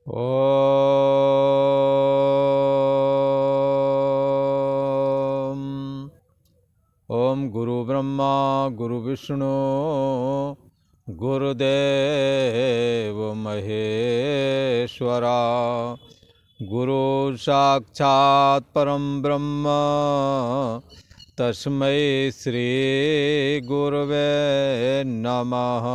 ओम ओम गुरु ब्रह्मा गुरु विष्णु गुरुदेव महेश्वरा गुरु साक्षात् परम ब्रह्म तस्मै श्री गुरवे नमः।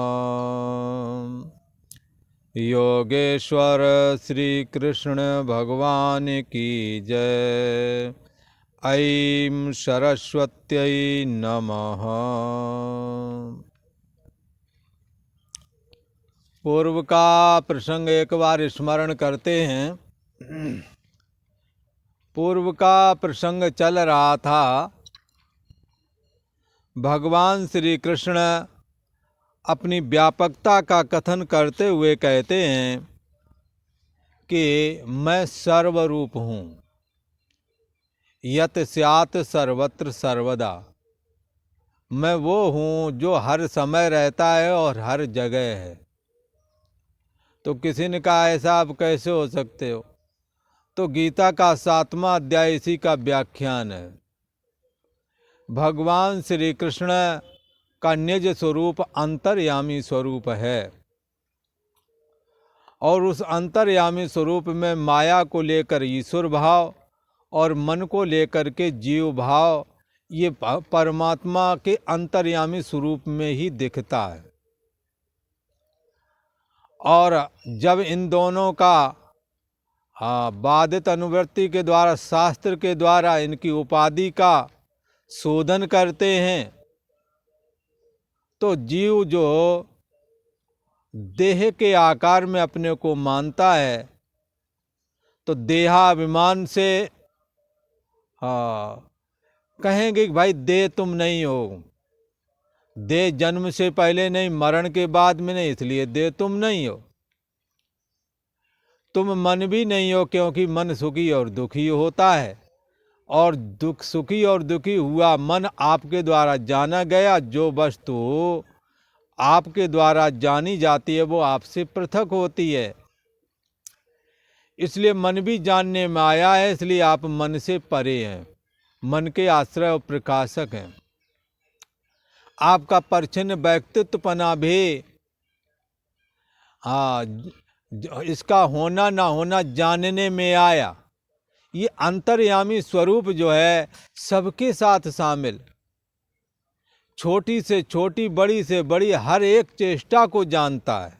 योगेश्वर श्री कृष्ण भगवान की जय। ऐं सरस्वत्यै नमः। पूर्व का प्रसंग एक बार स्मरण करते हैं। पूर्व का प्रसंग चल रहा था, भगवान श्री कृष्ण अपनी व्यापकता का कथन करते हुए कहते हैं कि मैं सर्वरूप हूँ, यत स्यात् सर्वत्र सर्वदा। मैं वो हूँ जो हर समय रहता है और हर जगह है। तो किसी ने कहा ऐसा आप कैसे हो सकते हो? तो गीता का 7वां अध्याय इसी का व्याख्यान है। भगवान श्री कृष्ण का निज स्वरूप अंतर्यामी स्वरूप है और उस अंतर्यामी स्वरूप में माया को लेकर ईश्वर भाव और मन को लेकर के जीव भाव ये परमात्मा के अंतर्यामी स्वरूप में ही दिखता है। और जब इन दोनों का बाधित अनुवृत्ति के द्वारा, शास्त्र के द्वारा इनकी उपाधि का शोधन करते हैं तो जीव जो देह के आकार में अपने को मानता है तो देहाभिमान से कहेंगे कि भाई देह तुम नहीं हो, देह जन्म से पहले नहीं, मरण के बाद में नहीं, इसलिए देह तुम नहीं हो। तुम मन भी नहीं हो क्योंकि मन सुखी और दुखी होता है और सुखी और दुखी हुआ मन आपके द्वारा जाना गया। जो वस्तु आपके द्वारा जानी जाती है वो आपसे पृथक होती है, इसलिए मन भी जानने में आया है, इसलिए आप मन से परे हैं, मन के आश्रय और प्रकाशक हैं। आपका परिच्छिन्न व्यक्तित्वपना भी इसका होना ना होना जानने में आया। ये अंतर्यामी स्वरूप जो है सबके साथ शामिल, छोटी से छोटी, बड़ी से बड़ी हर एक चेष्टा को जानता है।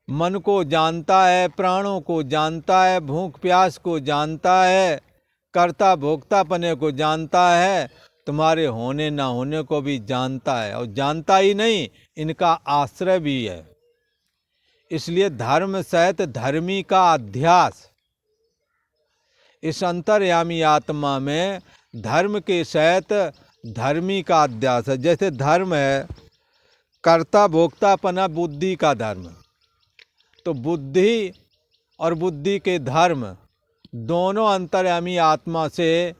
मन को जानता है, प्राणों को जानता है, भूख प्यास को जानता है, कर्ता भोक्तापने को जानता है, तुम्हारे होने ना होने को भी जानता है। और जानता ही नहीं, इनका आश्रय भी है। इसलिए धर्म सहित धर्मी का अध्यास इस अंतर्यामी आत्मा में धर्म के सहित धर्मी का अध्यास है। जैसे धर्म है कर्ता भोक्तापना, बुद्धि का धर्म, तो बुद्धि और बुद्धि के धर्म दोनों अंतर्यामी आत्मा से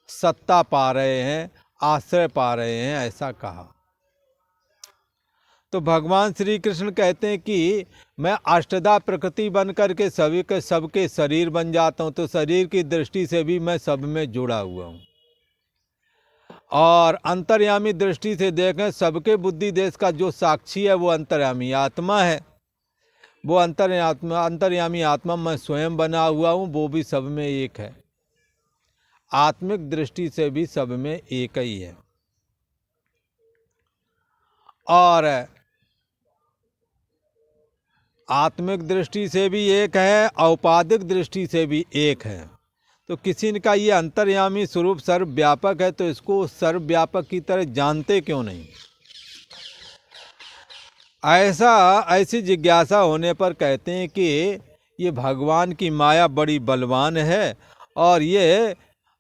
सत्ता पा रहे हैं, आश्रय पा रहे हैं, ऐसा कहा। तो भगवान श्री कृष्ण कहते हैं कि मैं अष्टधा प्रकृति बन करके सभी के सबके शरीर बन जाता हूँ, तो शरीर की दृष्टि से भी मैं सब में जुड़ा हुआ हूँ। और अंतर्यामी दृष्टि से देखें, सबके बुद्धि देश का जो साक्षी है वो अंतर्यामी आत्मा है। वो अंतर्यामी आत्मा मैं स्वयं बना हुआ हूँ, वो भी सब में एक है। आत्मिक दृष्टि से भी सब में एक ही है और आत्मिक दृष्टि से भी एक है, औपाधिक दृष्टि से भी एक है। तो किसी का ये अंतर्यामी स्वरूप सर्वव्यापक है, तो इसको सर्वव्यापक की तरह जानते क्यों नहीं? ऐसी जिज्ञासा होने पर कहते हैं कि ये भगवान की माया बड़ी बलवान है और ये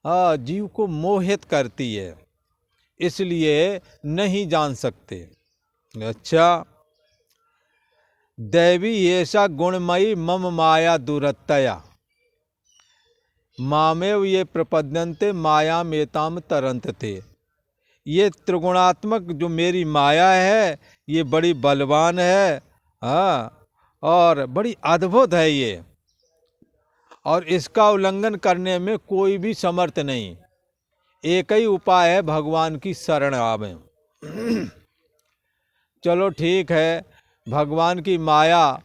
जीव को मोहित करती है, इसलिए नहीं जान सकते। अच्छा, दैवी ऐसा गुणमयी मम माया दुरत्तया मामेव ये प्रपद्यन्ते माया मेताम तरंतते। ये त्रिगुणात्मक जो मेरी माया है ये बड़ी बलवान है, और बड़ी अद्भुत है ये, और इसका उल्लंघन करने में कोई भी समर्थ नहीं। एक ही उपाय है, भगवान की शरण आवें। चलो ठीक है, भगवान की माया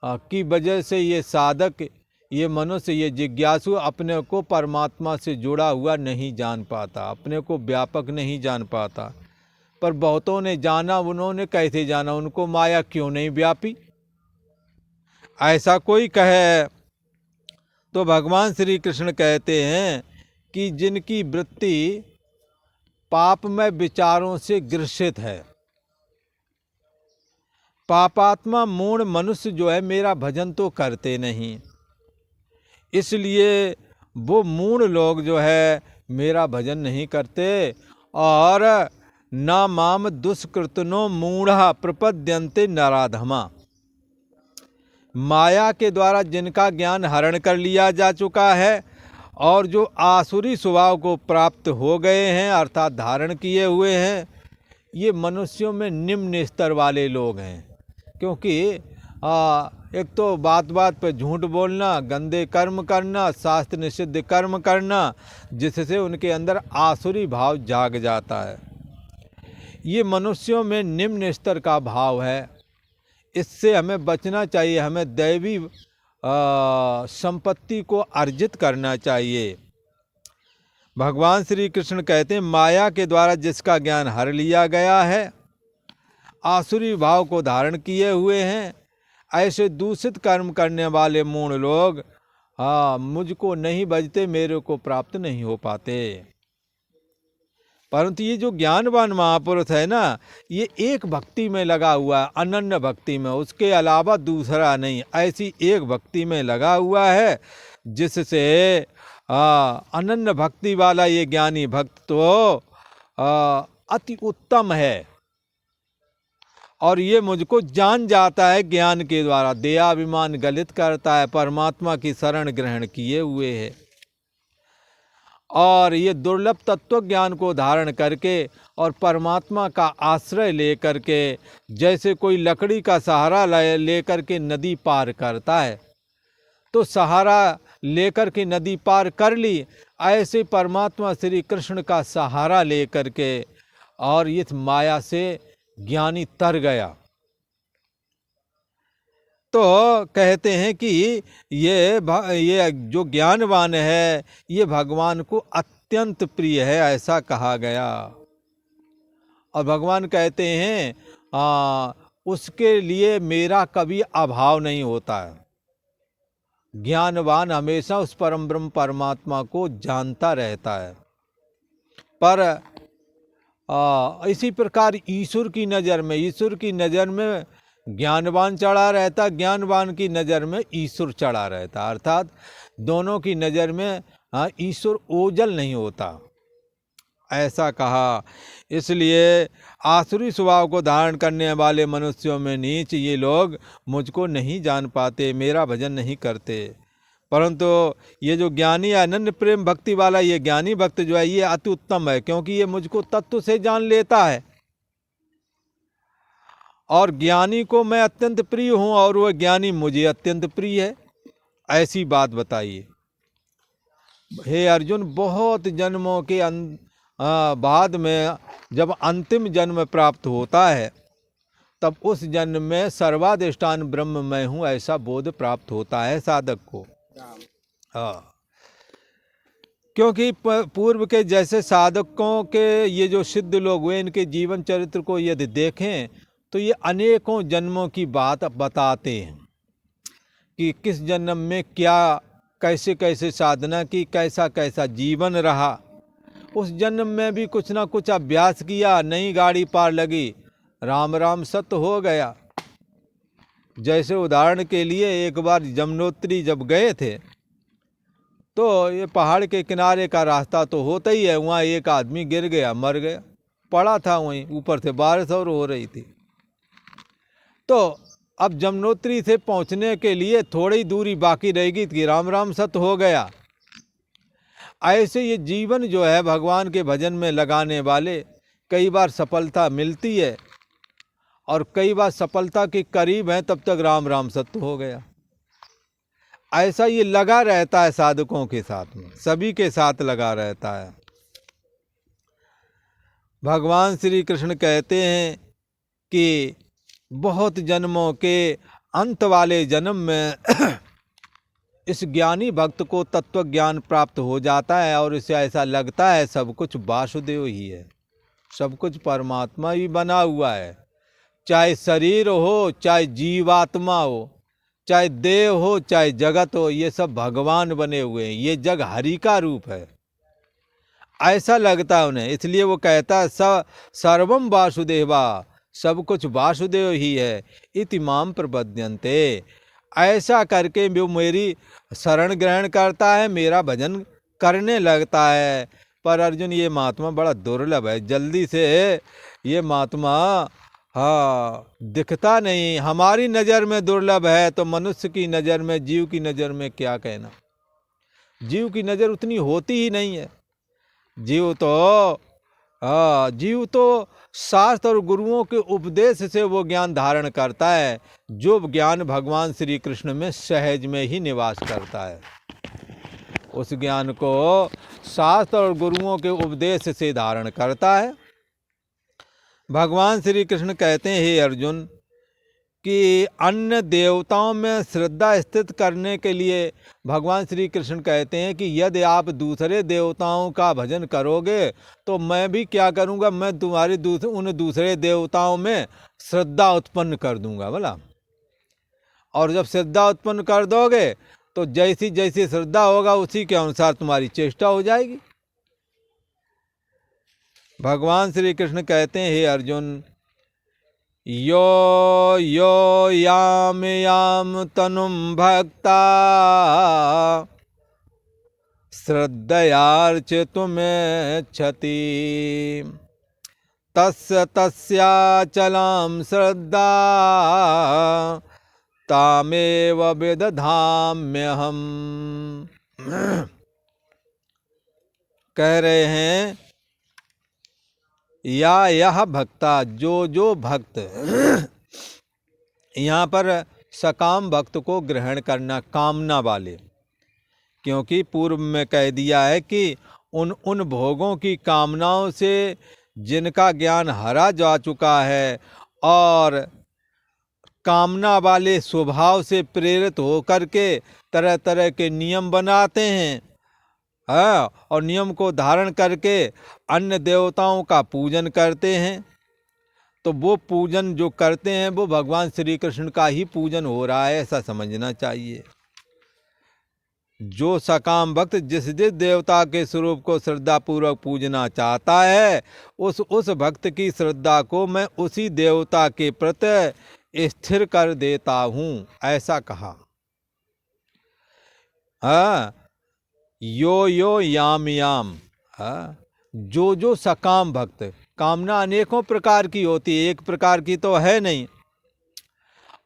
की वजह से ये साधक, ये मनुष्य, ये जिज्ञासु अपने को परमात्मा से जुड़ा हुआ नहीं जान पाता, अपने को व्यापक नहीं जान पाता। पर बहुतों ने जाना, उन्होंने कैसे जाना? उनको माया क्यों नहीं व्यापी? ऐसा कोई कहे तो भगवान श्री कृष्ण कहते हैं कि जिनकी वृत्ति पापमय विचारों से ग्रसित है, पापात्मा मूढ़ मनुष्य जो है मेरा भजन तो करते नहीं, इसलिए वो मूढ़ लोग जो है मेरा भजन नहीं करते। और न माम दुष्कृतनो मूढ़ा प्रपद्यन्ते नराधमा, माया के द्वारा जिनका ज्ञान हरण कर लिया जा चुका है और जो आसुरी स्वभाव को प्राप्त हो गए हैं अर्थात धारण किए हुए हैं, ये मनुष्यों में निम्न स्तर वाले लोग हैं। क्योंकि एक तो बात बात पे झूठ बोलना, गंदे कर्म करना, शास्त्र निषिद्ध कर्म करना, जिससे उनके अंदर आसुरी भाव जाग जाता है। ये मनुष्यों में निम्न स्तर का भाव है, इससे हमें बचना चाहिए। हमें दैवी संपत्ति को अर्जित करना चाहिए। भगवान श्री कृष्ण कहते हैं माया के द्वारा जिसका ज्ञान हर लिया गया है, आसुरी भाव को धारण किए हुए हैं, ऐसे दूषित कर्म करने वाले मूढ़ लोग मुझको नहीं भजते, मेरे को प्राप्त नहीं हो पाते। परंतु ये जो ज्ञानवान महापुरुष है ना, ये एक भक्ति में लगा हुआ है, अनन्य भक्ति में, उसके अलावा दूसरा नहीं, ऐसी एक भक्ति में लगा हुआ है जिससे अनन्य भक्ति वाला ये ज्ञानी भक्त तो अति उत्तम है। और ये मुझको जान जाता है ज्ञान के द्वारा, देहाभिमान गलित करता है, परमात्मा की शरण ग्रहण किए हुए है, और ये दुर्लभ तत्व ज्ञान को धारण करके और परमात्मा का आश्रय लेकर के, जैसे कोई लकड़ी का सहारा लेकर के नदी पार करता है, तो सहारा लेकर के नदी पार कर ली, ऐसे परमात्मा श्री कृष्ण का सहारा लेकर के और इस माया से ज्ञानी तर गया। तो कहते हैं कि ये जो ज्ञानवान है ये भगवान को अत्यंत प्रिय है, ऐसा कहा गया। और भगवान कहते हैं उसके लिए मेरा कभी अभाव नहीं होता है। ज्ञानवान हमेशा उस परम ब्रह्म परमात्मा को जानता रहता है। पर इसी प्रकार ईश्वर की नज़र में ज्ञानवान चढ़ा रहता, ज्ञानवान की नज़र में ईश्वर चढ़ा रहता, अर्थात दोनों की नज़र में ईश्वर ओझल नहीं होता, ऐसा कहा। इसलिए आसुरी स्वभाव को धारण करने वाले मनुष्यों में नीच ये लोग मुझको नहीं जान पाते, मेरा भजन नहीं करते। परंतु ये जो ज्ञानी अनन्य प्रेम भक्ति वाला ये ज्ञानी भक्त जो है ये अति उत्तम है, क्योंकि ये मुझको तत्व से जान लेता है और ज्ञानी को मैं अत्यंत प्रिय हूँ और वह ज्ञानी मुझे अत्यंत प्रिय है, ऐसी बात बताइए। हे अर्जुन, बहुत जन्मों के बाद में जब अंतिम जन्म प्राप्त होता है तब उस जन्म में सर्वाधिष्ठान ब्रह्म मैं हूँ ऐसा बोध प्राप्त होता है साधक को। हाँ, क्योंकि पूर्व के जैसे साधकों के ये जो सिद्ध लोग हुए, इनके जीवन चरित्र को यदि देखें तो ये अनेकों जन्मों की बात बताते हैं कि किस जन्म में क्या कैसे कैसे साधना की, कैसा कैसा जीवन रहा, उस जन्म में भी कुछ ना कुछ अभ्यास किया, नई गाड़ी पार लगी, राम राम सत्य हो गया। जैसे उदाहरण के लिए एक बार यमुनोत्री जब गए थे तो ये पहाड़ के किनारे का रास्ता तो होता ही है, वहाँ एक आदमी गिर गया, मर गया, पड़ा था वहीं, ऊपर से बारिश और हो रही थी। तो अब यमुनोत्री से पहुँचने के लिए थोड़ी दूरी बाकी रहेगी कि राम राम सत्य हो गया। ऐसे ये जीवन जो है भगवान के भजन में लगाने वाले कई बार सफलता मिलती है और कई बार सफलता के करीब हैं तब तक राम राम सत्य हो गया। ऐसा ये लगा रहता है साधकों के साथ में, सभी के साथ लगा रहता है। भगवान श्री कृष्ण कहते हैं कि बहुत जन्मों के अंत वाले जन्म में इस ज्ञानी भक्त को तत्व ज्ञान प्राप्त हो जाता है और इसे ऐसा लगता है सब कुछ वासुदेव ही है, सब कुछ परमात्मा ही बना हुआ है। चाहे शरीर हो, चाहे जीवात्मा हो, चाहे देव हो, चाहे जगत हो, ये सब भगवान बने हुए हैं, ये जग हरि का रूप है, ऐसा लगता है उन्हें। इसलिए वो कहता है सर्वम वासुदेवा, सब कुछ वासुदेव ही है। इति माम प्रपद्यन्ते, ऐसा करके वो मेरी शरण ग्रहण करता है, मेरा भजन करने लगता है। पर अर्जुन ये महात्मा बड़ा दुर्लभ है, जल्दी से ये महात्मा दिखता नहीं। हमारी नज़र में दुर्लभ है तो मनुष्य की नज़र में, जीव की नज़र में क्या कहना। जीव की नज़र उतनी होती ही नहीं है। जीव तो शास्त्र और गुरुओं के उपदेश से वो ज्ञान धारण करता है, जो ज्ञान भगवान श्री कृष्ण में सहज में ही निवास करता है। उस ज्ञान को शास्त्र और गुरुओं के उपदेश से धारण करता है। भगवान श्री कृष्ण कहते हैं, हे अर्जुन, कि अन्य देवताओं में श्रद्धा स्थित करने के लिए भगवान श्री कृष्ण कहते हैं कि यदि आप दूसरे देवताओं का भजन करोगे तो मैं भी क्या करूँगा, मैं तुम्हारे उन दूसरे देवताओं में श्रद्धा उत्पन्न कर दूंगा बोला। और जब श्रद्धा उत्पन्न कर दोगे तो जैसी जैसी श्रद्धा होगा उसी के अनुसार तुम्हारी चेष्टा हो जाएगी। भगवान श्री कृष्ण कहते हैं, हे अर्जुन, यो यो याम याम तनुम भक्ता श्रद्धयार्चितुमिच्छति तस्य तस्याचलां श्रद्धा तामेव विदधाम्यहम्। कह रहे हैं, या यह भक्ता, जो भक्त, यहाँ पर सकाम भक्त को ग्रहण करना, कामना वाले, क्योंकि पूर्व में कह दिया है कि उन भोगों की कामनाओं से जिनका ज्ञान हरा जा चुका है और कामना वाले स्वभाव से प्रेरित होकर के तरह तरह के नियम बनाते हैं, और नियम को धारण करके अन्य देवताओं का पूजन करते हैं, तो वो पूजन जो करते हैं वो भगवान श्री कृष्ण का ही पूजन हो रहा है, ऐसा समझना चाहिए। जो सकाम भक्त जिस देवता के स्वरूप को श्रद्धा पूर्वक पूजना चाहता है, उस भक्त की श्रद्धा को मैं उसी देवता के प्रति स्थिर कर देता हूँ, ऐसा कहा। यो यो याम याम, जो सकाम भक्त, कामना अनेकों प्रकार की होती है, एक प्रकार की तो है नहीं,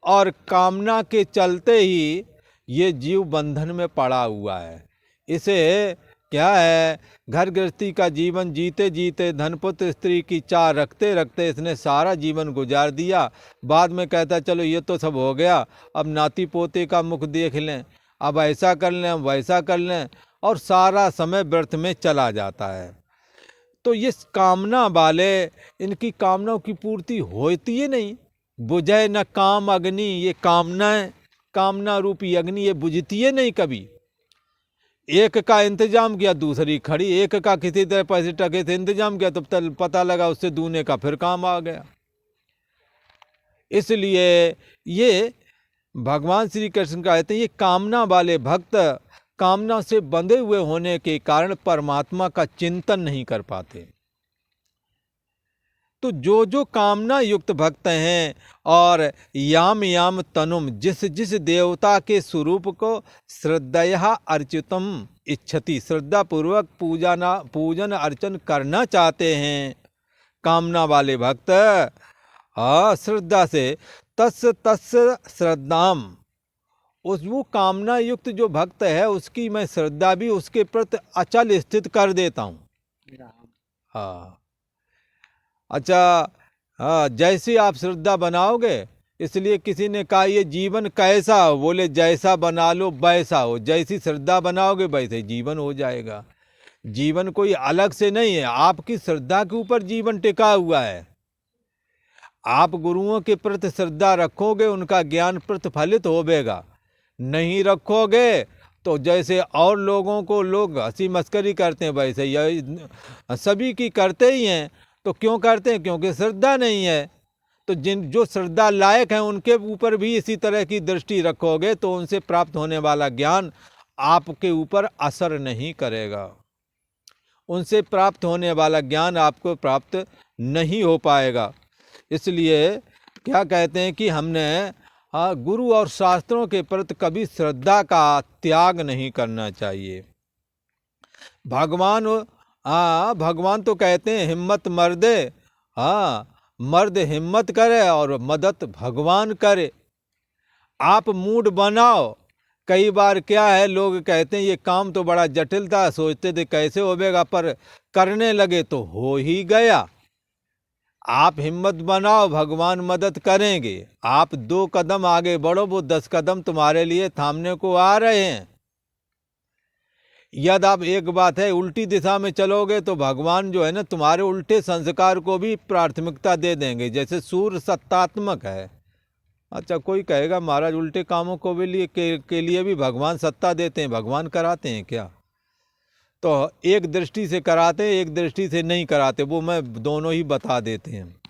और कामना के चलते ही ये जीव बंधन में पड़ा हुआ है। इसे क्या है, घर गृहस्थी का जीवन जीते जीते धनपुत्र स्त्री की चाह रखते रखते इसने सारा जीवन गुजार दिया। बाद में कहता चलो ये तो सब हो गया, अब नाती पोते का मुख देख लें, अब ऐसा कर लें, अब वैसा कर लें, और सारा समय व्यर्थ में चला जाता है। तो ये कामना वाले, इनकी कामनाओं की पूर्ति होती ही नहीं। बुझे न काम अग्नि, ये कामनाएं, कामना रूपी अग्नि ये बुझती है नहीं कभी। एक का इंतजाम किया दूसरी खड़ी, एक का किसी तरह पैसे टके से इंतजाम किया तो पता लगा उससे दूने का फिर काम आ गया। इसलिए ये भगवान श्री कृष्ण कहते हैं, ये कामना वाले भक्त कामना से बंधे हुए होने के कारण परमात्मा का चिंतन नहीं कर पाते। तो जो कामना युक्त भक्त हैं और याम याम तनुम, जिस देवता के स्वरूप को श्रद्धया अर्चितम इच्छति, श्रद्धा पूर्वक पूजन अर्चन करना चाहते हैं कामना वाले भक्त, श्रद्धा से, तस् श्रद्धाम, वो कामना युक्त जो भक्त है उसकी मैं श्रद्धा भी उसके प्रति अचल स्थित कर देता हूँ। अच्छा, हाँ, जैसी आप श्रद्धा बनाओगे, इसलिए किसी ने कहा ये जीवन कैसा हो, बोले जैसा बना लो वैसा हो। जैसी श्रद्धा बनाओगे वैसे जीवन हो जाएगा। जीवन कोई अलग से नहीं है, आपकी श्रद्धा के ऊपर जीवन टिका हुआ है। आप गुरुओं के प्रति श्रद्धा रखोगे, उनका ज्ञान प्रतिफलित होवेगा। नहीं रखोगे तो जैसे और लोगों को लोग हंसी मस्करी करते हैं, वैसे यह सभी की करते ही हैं। तो क्यों करते हैं? क्योंकि श्रद्धा नहीं है। तो जो श्रद्धा लायक हैं उनके ऊपर भी इसी तरह की दृष्टि रखोगे तो उनसे प्राप्त होने वाला ज्ञान आपके ऊपर असर नहीं करेगा। उनसे प्राप्त होने वाला ज्ञान आपको प्राप्त नहीं हो पाएगा। इसलिए क्या कहते हैं कि हमने गुरु और शास्त्रों के प्रति कभी श्रद्धा का त्याग नहीं करना चाहिए। भगवान तो कहते हैं हिम्मत मर्दे, मर्द हिम्मत करे और मदद भगवान करे। आप मूड बनाओ। कई बार क्या है, लोग कहते हैं ये काम तो बड़ा जटिल था, सोचते थे कैसे होगा, पर करने लगे तो हो ही गया। आप हिम्मत बनाओ, भगवान मदद करेंगे। आप 2 कदम आगे बढ़ो, वो 10 कदम तुम्हारे लिए थामने को आ रहे हैं। यदि आप एक बात है उल्टी दिशा में चलोगे तो भगवान जो है ना तुम्हारे उल्टे संस्कार को भी प्राथमिकता दे देंगे। जैसे सूर्य सत्तात्मक है। अच्छा, कोई कहेगा महाराज उल्टे कामों को भी के लिए भी भगवान सत्ता देते हैं, भगवान कराते हैं क्या? तो एक दृष्टि से कराते हैं, एक दृष्टि से नहीं कराते, वो मैं दोनों ही बता देते हैं।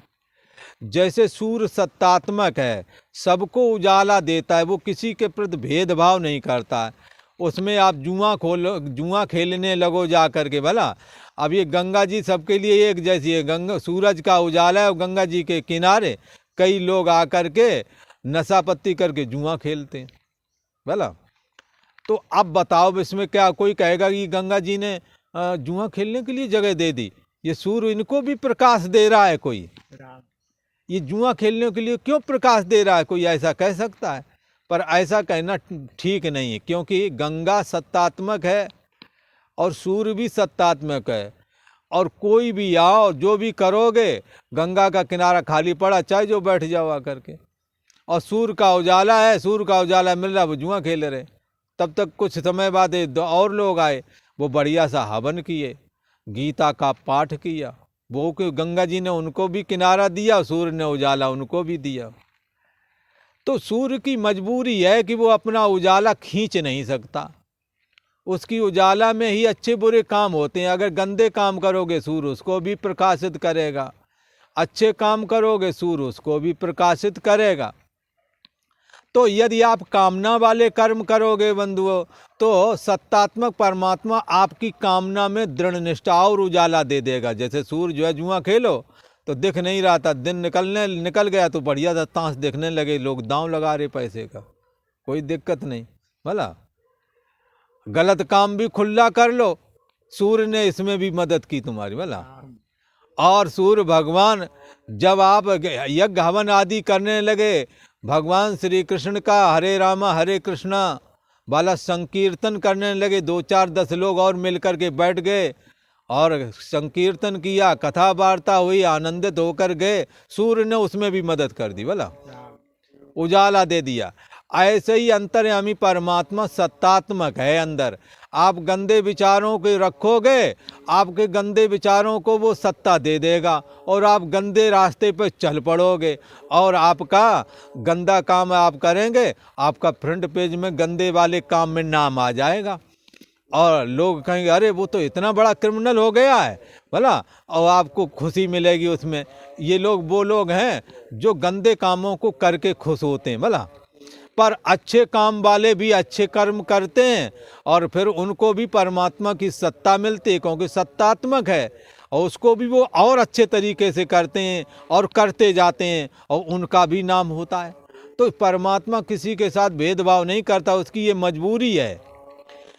जैसे सूर्य सत्तात्मक है, सबको उजाला देता है, वो किसी के प्रति भेदभाव नहीं करता है। उसमें आप जुआ खेलने लगो जा करके भला। अब ये गंगा जी सबके लिए एक जैसी है। गंगा सूरज का उजाला है और गंगा जी के किनारे कई लोग आकर के नशा पत्ती करके जुआ खेलते हैं भला। तो अब बताओ इसमें क्या कोई कहेगा कि गंगा जी ने जुआ खेलने के लिए जगह दे दी? ये सूर्य इनको भी प्रकाश दे रहा है। कोई ये जुआ खेलने के लिए क्यों प्रकाश दे रहा है? कोई ऐसा कह सकता है? पर ऐसा कहना ठीक नहीं है, क्योंकि गंगा सत्तात्मक है और सूर्य भी सत्तात्मक है। और कोई भी आओ जो भी करोगे, गंगा का किनारा खाली पड़ा, चाहे जो बैठ जाओ आकर के। और सूर्य का उजाला है, सूर्य का उजाला मिल रहा, वो जुआ खेल रहे। तब तक कुछ समय बाद और लोग आए, वो बढ़िया सा हवन किए, गीता का पाठ किया। वो कि गंगा जी ने उनको भी किनारा दिया, सूर्य ने उजाला उनको भी दिया। तो सूर्य की मजबूरी है कि वो अपना उजाला खींच नहीं सकता। उसकी उजाला में ही अच्छे बुरे काम होते हैं। अगर गंदे काम करोगे सूर्य उसको भी प्रकाशित करेगा, अच्छे काम करोगे सूर्य उसको भी प्रकाशित करेगा। तो यदि आप कामना वाले कर्म करोगे बंधुओं, तो सत्तात्मक परमात्मा आपकी कामना में दृढ़ निष्ठा और उजाला दे देगा। जैसे सूर्य जो है, जुआ खेलो तो दिख नहीं रहा था, दिन निकल गया तो बढ़िया था, ताश देखने लगे लोग, दांव लगा रहे पैसे का, कोई दिक्कत नहीं भला। गलत काम भी खुला कर लो, सूर्य ने इसमें भी मदद की तुम्हारी भला। और सूर्य भगवान जब आप यज्ञ हवन आदि करने लगे, भगवान श्री कृष्ण का हरे रामा हरे कृष्णा वाला संकीर्तन करने लगे, 2 4 10 लोग और मिलकर के बैठ गए और संकीर्तन किया, कथा वार्ता हुई, आनंदित होकर गए। सूर्य ने उसमें भी मदद कर दी भला, उजाला दे दिया। ऐसे ही अंतर्यामी परमात्मा सत्तात्मक है अंदर। आप गंदे विचारों को रखोगे, आपके गंदे विचारों को वो सत्ता दे देगा और आप गंदे रास्ते पर चल पड़ोगे और आपका गंदा काम आप करेंगे, आपका फ्रंट पेज में गंदे वाले काम में नाम आ जाएगा और लोग कहेंगे अरे वो तो इतना बड़ा क्रिमिनल हो गया है भला, और आपको खुशी मिलेगी उसमें। ये लोग वो लोग हैं जो गंदे कामों को करके खुश होते हैं भला, पर अच्छे काम वाले भी अच्छे कर्म करते हैं और फिर उनको भी परमात्मा की सत्ता मिलती है, क्योंकि सत्तात्मक है और उसको भी वो और अच्छे तरीके से करते हैं और करते जाते हैं और उनका भी नाम होता है। तो परमात्मा किसी के साथ भेदभाव नहीं करता, उसकी ये मजबूरी है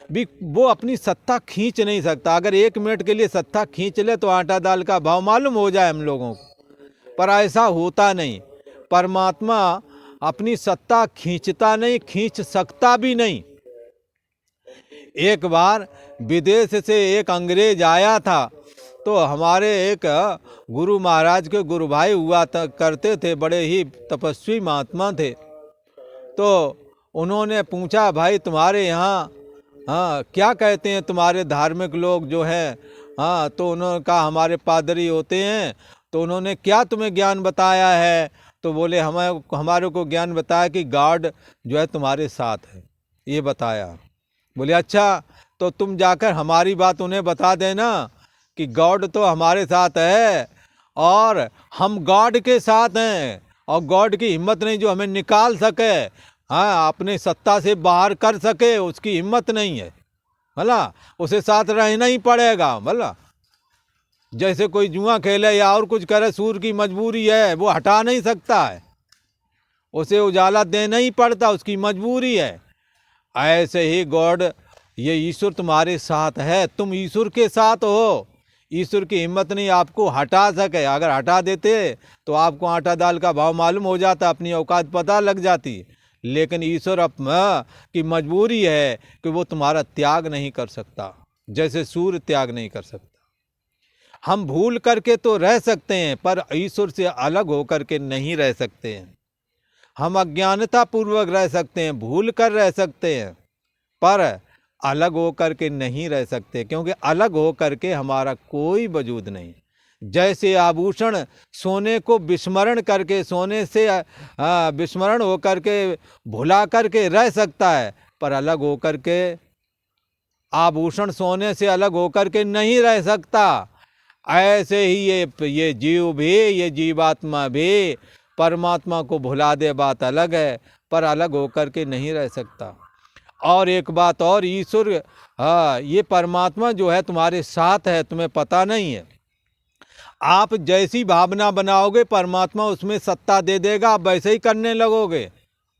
भी, वो अपनी सत्ता खींच नहीं सकता। अगर 1 मिनट के लिए सत्ता खींच ले तो आटा दाल का भाव मालूम हो जाए हम लोगों को, पर ऐसा होता नहीं। परमात्मा अपनी सत्ता खींचता नहीं, खींच सकता भी नहीं। एक बार विदेश से एक अंग्रेज आया था, तो हमारे एक गुरु महाराज के गुरु भाई हुआ करते थे, बड़े ही तपस्वी महात्मा थे। तो उन्होंने पूछा, भाई तुम्हारे यहाँ क्या कहते हैं तुम्हारे धार्मिक लोग जो हैं? तो उन्होंने कहा हमारे पादरी होते हैं। तो उन्होंने क्या तुम्हें ज्ञान बताया है? तो बोले हमारे को ज्ञान बताया कि गॉड जो है तुम्हारे साथ है, ये बताया। बोले अच्छा, तो तुम जाकर हमारी बात उन्हें बता देना कि गॉड तो हमारे साथ है और हम गॉड के साथ हैं, और गॉड की हिम्मत नहीं जो हमें निकाल सके, अपने सत्ता से बाहर कर सके, उसकी हिम्मत नहीं है। भला उसे साथ रहना ही पड़ेगा। भला जैसे कोई जुआ खेले या और कुछ करे, सूर की मजबूरी है, वो हटा नहीं सकता है, उसे उजाला देना ही पड़ता, उसकी मजबूरी है। ऐसे ही गॉड, ये ईश्वर तुम्हारे साथ है, तुम ईश्वर के साथ हो। ईश्वर की हिम्मत नहीं आपको हटा सके। अगर हटा देते तो आपको आटा दाल का भाव मालूम हो जाता, अपनी औकात पता लग जाती। लेकिन ईश्वर की मजबूरी है कि वो तुम्हारा त्याग नहीं कर सकता, जैसे सूर्य त्याग नहीं कर सकता। हम भूल करके तो रह सकते हैं, पर ईश्वर से अलग होकर के नहीं रह सकते हैं। हम अज्ञानता पूर्वक रह सकते हैं, भूल कर रह सकते हैं, पर अलग होकर के नहीं रह सकते, क्योंकि अलग होकर के हमारा कोई वजूद नहीं। जैसे आभूषण सोने को विस्मरण करके, सोने से विस्मरण होकर के भुला करके रह सकता है, पर अलग होकर के आभूषण सोने से अलग होकर के नहीं रह सकता। ऐसे ही ये जीव भी, ये जीवात्मा भी परमात्मा को भुला दे, बात अलग है, पर अलग होकर के नहीं रह सकता। और एक बात और, ईश्वर ये परमात्मा जो है तुम्हारे साथ है, तुम्हें पता नहीं है। आप जैसी भावना बनाओगे परमात्मा उसमें सत्ता दे देगा, आप वैसे ही करने लगोगे।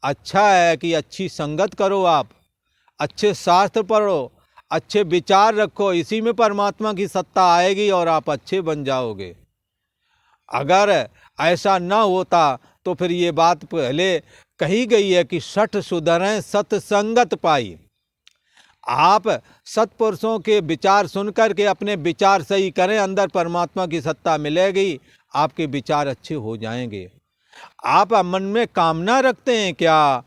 अच्छा है कि अच्छी संगत करो, आप अच्छे शास्त्र पढ़ो, अच्छे विचार रखो, इसी में परमात्मा की सत्ता आएगी और आप अच्छे बन जाओगे। अगर ऐसा न होता तो फिर ये बात पहले कही गई है कि सठ सुधरें सत्संगत पाई। आप सत्पुरुषों के विचार सुनकर के अपने विचार सही करें, अंदर परमात्मा की सत्ता मिलेगी, आपके विचार अच्छे हो जाएंगे। आप मन में कामना रखते हैं क्या?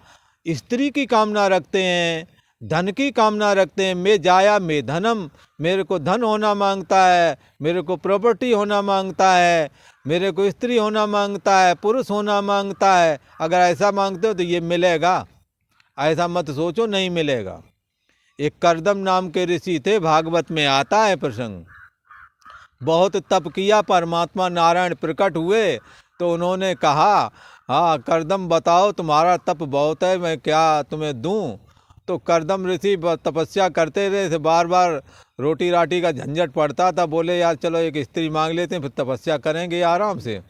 स्त्री की कामना रखते हैं, धन की कामना रखते हैं, मैं जाया मैं धनम, मेरे को धन होना मांगता है, मेरे को प्रॉपर्टी होना मांगता है, मेरे को स्त्री होना मांगता है, पुरुष होना मांगता है। अगर ऐसा मांगते हो तो ये मिलेगा? ऐसा मत सोचो, नहीं मिलेगा। एक कर्दम नाम के ऋषि थे, भागवत में आता है प्रसंग। बहुत तप किया, परमात्मा नारायण प्रकट हुए तो उन्होंने कहा, कर्दम बताओ तुम्हारा तप बहुत है, मैं क्या तुम्हें दूं? तो कर्दम ऋषि तपस्या करते रहे थे, बार बार रोटी राटी का झंझट पड़ता था। बोले यार चलो एक स्त्री मांग लेते हैं, फिर तपस्या करेंगे आराम से।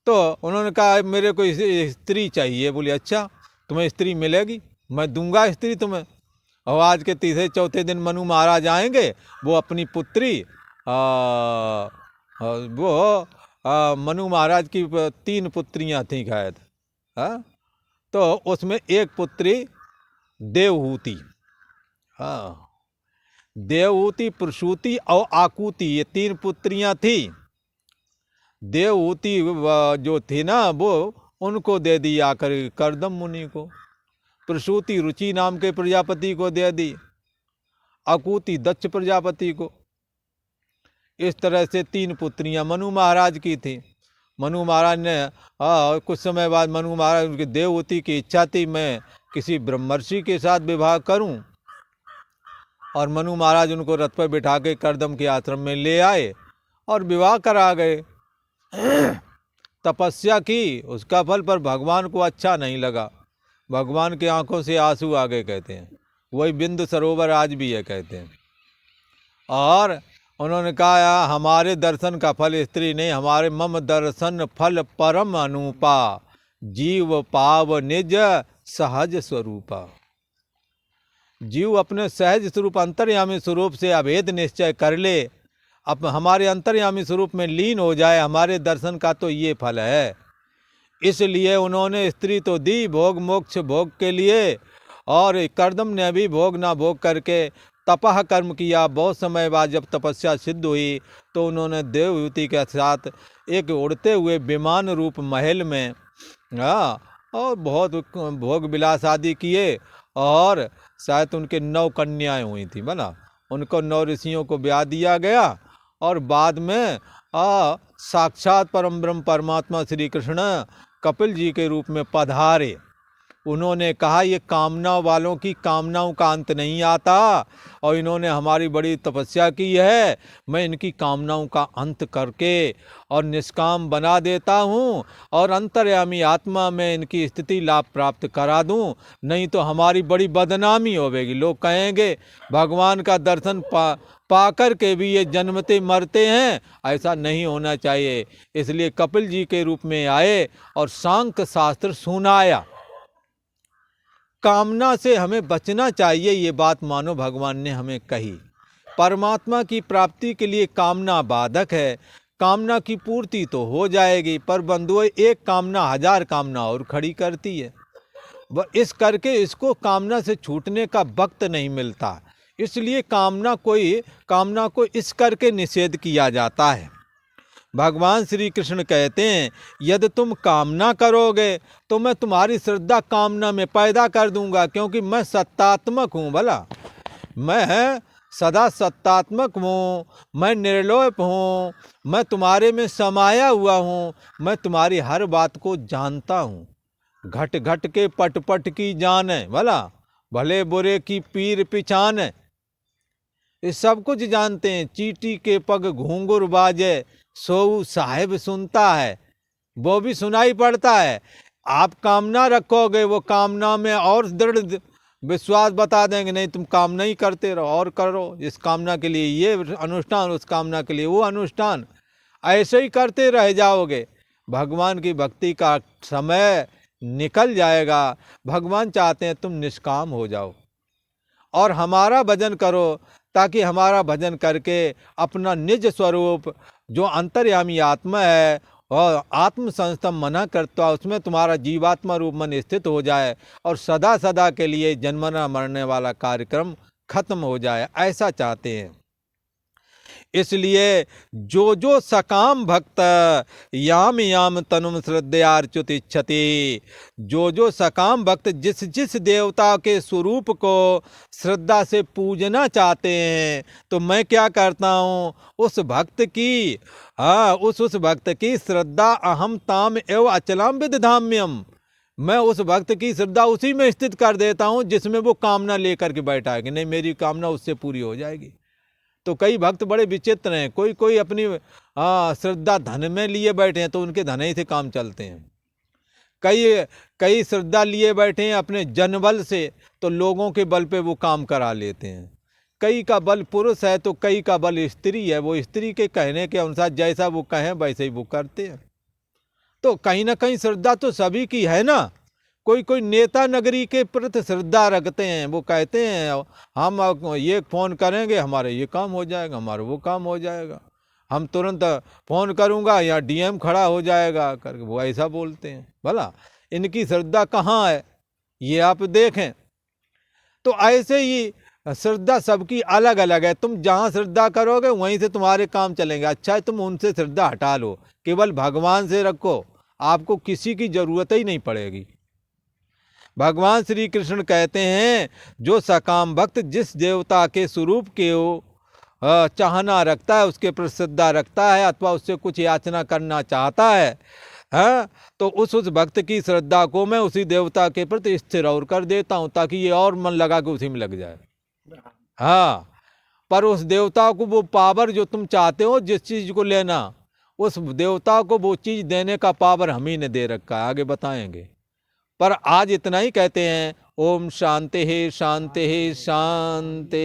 तो उन्होंने कहा मेरे को स्त्री चाहिए। बोले अच्छा तुम्हें स्त्री मिलेगी, मैं दूंगा स्त्री तुम्हें। और आज के तीसरे चौथे दिन मनु महाराज आएंगे, वो अपनी पुत्री मनु महाराज की 3 पुत्रियां थीं शायद, तो उसमें एक पुत्री देवहूति, देवहूति, प्रसूति और आकुति, ये 3 पुत्रियां थी। देवहूति जो थी ना, वो उनको दे दी आकर कर्दम मुनि को। प्रसूति रुचि नाम के प्रजापति को दे दी, आकुति दक्ष प्रजापति को। इस तरह से 3 पुत्रियां मनु महाराज की थी। मनु महाराज ने कुछ समय बाद मनु महाराज, उनकी देवहूति की इच्छा थी मैं किसी ब्रह्मर्षि के साथ विवाह करूं, और मनु महाराज उनको रथ पर बिठा के कर्दम के आश्रम में ले आए और विवाह करा गए। तपस्या की, उसका फल पर भगवान को अच्छा नहीं लगा, भगवान की आंखों से आंसू आ गए कहते हैं। वही बिंदु सरोवर आज भी है कहते हैं। और उन्होंने कहा हमारे दर्शन का फल स्त्री नहीं, हमारे मम दर्शन फल परम अनुपा, जीव पाव निज सहज स्वरूपा। जीव अपने सहज स्वरूप अंतर्यामी स्वरूप से अभेद निश्चय कर ले, अब हमारे अंतर्यामी स्वरूप में लीन हो जाए, हमारे दर्शन का तो ये फल है। इसलिए उन्होंने स्त्री तो दी भोग मोक्ष भोग के लिए, और कर्दम ने भी भोग ना भोग करके तपह कर्म किया। बहुत समय बाद जब तपस्या सिद्ध हुई तो उन्होंने देवयुति के साथ एक उड़ते हुए विमान रूप महल में और बहुत भोग विलास आदि किए, और शायद उनके 9 कन्याएं हुई थी बना। उनको 9 ऋषियों को ब्याह दिया गया, और बाद में साक्षात परम ब्रह्म परमात्मा श्री कृष्ण कपिल जी के रूप में पधारे। उन्होंने कहा ये कामना वालों की कामनाओं का अंत नहीं आता, और इन्होंने हमारी बड़ी तपस्या की है, मैं इनकी कामनाओं का अंत करके और निष्काम बना देता हूँ, और अंतर्यामी आत्मा में इनकी स्थिति लाभ प्राप्त करा दूँ, नहीं तो हमारी बड़ी बदनामी होवेगी। लोग कहेंगे भगवान का दर्शन पाकर के भी ये जन्मते मरते हैं, ऐसा नहीं होना चाहिए। इसलिए कपिल जी के रूप में आए और सांख्य शास्त्र सुनाया। कामना से हमें बचना चाहिए, ये बात मानो भगवान ने हमें कही। परमात्मा की प्राप्ति के लिए कामना बाधक है। कामना की पूर्ति तो हो जाएगी, पर बंधुओं एक कामना 1000 कामना और खड़ी करती है। वह इस करके इसको कामना से छूटने का वक्त नहीं मिलता, इसलिए कामना को इस करके निषेध किया जाता है। भगवान श्री कृष्ण कहते हैं यदि तुम कामना करोगे तो मैं तुम्हारी श्रद्धा कामना में पैदा कर दूंगा, क्योंकि मैं सत्तात्मक हूँ। भला मैं सदा सत्तात्मक हूँ, मैं निर्लोप हूँ, मैं तुम्हारे में समाया हुआ हूँ, मैं तुम्हारी हर बात को जानता हूँ। घट घट के पट पट की जान है, भला भले बुरे की पीर पिछान है, ये सब कुछ जानते हैं। चींटी के पग घूंघर बाजे सो साहिब सुनता है, वो भी सुनाई पड़ता है। आप कामना रखोगे, वो कामना में और दृढ़ विश्वास बता देंगे, नहीं तुम कामना ही करते रहो और करो, इस कामना के लिए ये अनुष्ठान, उस कामना के लिए वो अनुष्ठान, ऐसे ही करते रह जाओगे। भगवान की भक्ति का समय निकल जाएगा। भगवान चाहते हैं तुम निष्काम हो जाओ और हमारा भजन करो, ताकि हमारा भजन करके अपना निज स्वरूप जो अंतर्यामी आत्मा है और आत्म संस्तम मना करता, उसमें तुम्हारा जीवात्मा रूप मन स्थित हो जाए और सदा सदा के लिए जन्मना मरने वाला कार्यक्रम खत्म हो जाए, ऐसा चाहते हैं। इसलिए जो सकाम भक्त याम याम तनुम श्रद्धयार्च्युत इच्छति, जो सकाम भक्त जिस जिस देवता के स्वरूप को श्रद्धा से पूजना चाहते हैं, तो मैं क्या करता हूँ उस भक्त की उस भक्त की श्रद्धा अहम ताम एवं अचलाम विदधाम्यम, मैं उस भक्त की श्रद्धा उसी में स्थित कर देता हूँ जिसमें वो कामना लेकर के बैठा है कि नहीं मेरी कामना उससे पूरी हो जाएगी। तो कई भक्त बड़े विचित्र हैं, कोई अपनी श्रद्धा धन में लिए बैठे हैं तो उनके धन ही से काम चलते हैं। कई श्रद्धा लिए बैठे हैं अपने जनबल से, तो लोगों के बल पे वो काम करा लेते हैं। कई का बल पुरुष है तो कई का बल स्त्री है, वो स्त्री के कहने के अनुसार जैसा वो कहें वैसे ही वो करते हैं। तो कहीं ना कहीं श्रद्धा तो सभी की है ना। कोई नेता नगरी के प्रति श्रद्धा रखते हैं, वो कहते हैं हम ये फ़ोन करेंगे हमारे ये काम हो जाएगा, हमारा वो काम हो जाएगा, हम तुरंत फ़ोन करूँगा या डीएम खड़ा हो जाएगा करके वो ऐसा बोलते हैं। भला इनकी श्रद्धा कहाँ है ये आप देखें। तो ऐसे ही श्रद्धा सबकी अलग अलग है, तुम जहाँ श्रद्धा करोगे वहीं से तुम्हारे काम चलेंगे। अच्छा है तुम उनसे श्रद्धा हटा लो, केवल भगवान से रखो, आपको किसी की ज़रूरत ही नहीं पड़ेगी। भगवान श्री कृष्ण कहते हैं जो सकाम भक्त जिस देवता के स्वरूप के चाहना रखता है, उसके प्रति श्रद्धा रखता है अथवा उससे कुछ याचना करना चाहता है, तो उस भक्त की श्रद्धा को मैं उसी देवता के प्रति स्थिर और कर देता हूँ, ताकि ये और मन लगा के उसी में लग जाए। हाँ, पर उस देवता को वो पावर जो तुम चाहते हो जिस चीज़ को लेना, उस देवता को वो चीज़ देने का पावर हम ही ने दे रखा है, आगे बताएंगे। पर आज इतना ही कहते हैं। ओम शांति शांति शांति।